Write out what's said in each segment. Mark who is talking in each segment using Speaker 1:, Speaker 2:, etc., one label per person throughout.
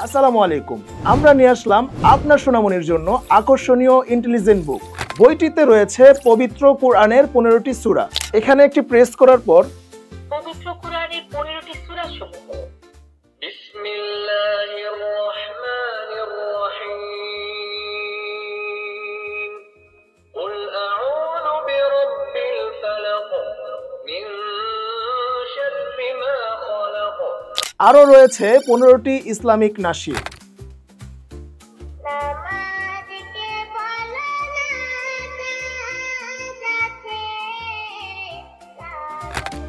Speaker 1: আসসালামু আলাইকুম। আমরা নিয়ে আসলাম আপনার সোনামনির জন্য আকর্ষণীয় ইন্টেলিজেন্ট বুক। বইটিতে রয়েছে পবিত্র কোরআনের 15টি সূরা। এখানে একটি প্রেস করার পর
Speaker 2: পবিত্র কোরআনের 15টি সূরা সমূহ। বিসমিল্লাহির রহমানির রহিম। কুল আউযু বিরাব্বিল ফালাক মিন শাররি মা খালাক।
Speaker 1: আরও রয়েছে 15টি ইসলামিক নাশিদ।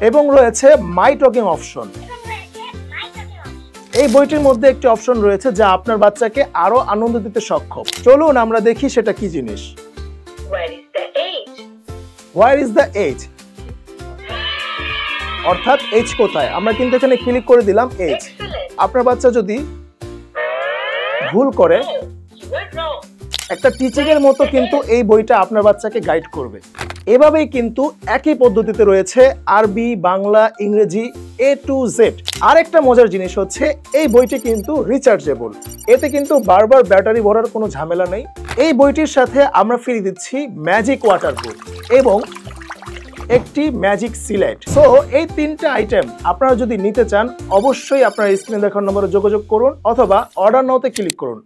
Speaker 1: এবং রয়েছে মাই টকিং অপশন। এই বইটির মধ্যে একটি অপশন রয়েছে যা আপনার বাচ্চাকে আরো আনন্দ দিতে সক্ষম। চলুন আমরা দেখি সেটা কি জিনিস। Where is the age? অর্থাৎ এজ কোথায়? আমরা কিন্তু এখানে ক্লিক করে দিলাম এজ। আপনার বাচ্চা যদি ভুল করে একটা টিচিং এর মতো কিন্তু এই বইটা আপনার বাচ্চাকে গাইড করবে। এভাবেই কিন্তু একই পদ্ধতিতে রয়েছে আরবি, বাংলা, ইংরেজি A to Z। আরেকটা মজার জিনিস হচ্ছে এই বইটি কিন্তু রিচার্জেবল। এতে কিন্তু বারবার ব্যাটারি ভরার কোনো ঝামেলা নেই। এই বইটির সাথে আমরা ফ্রি দিচ্ছি ম্যাজিক ওয়াটারপ্রুফ এবং একটি ম্যাজিক সিলেট। সো এই তিনটা আইটেম আপনারা যদি নিতে চান অবশ্যই আপনার স্ক্রিনে দেখানো নম্বরে যোগাযোগ করুন অথবা অর্ডার নাওতে ক্লিক করুন।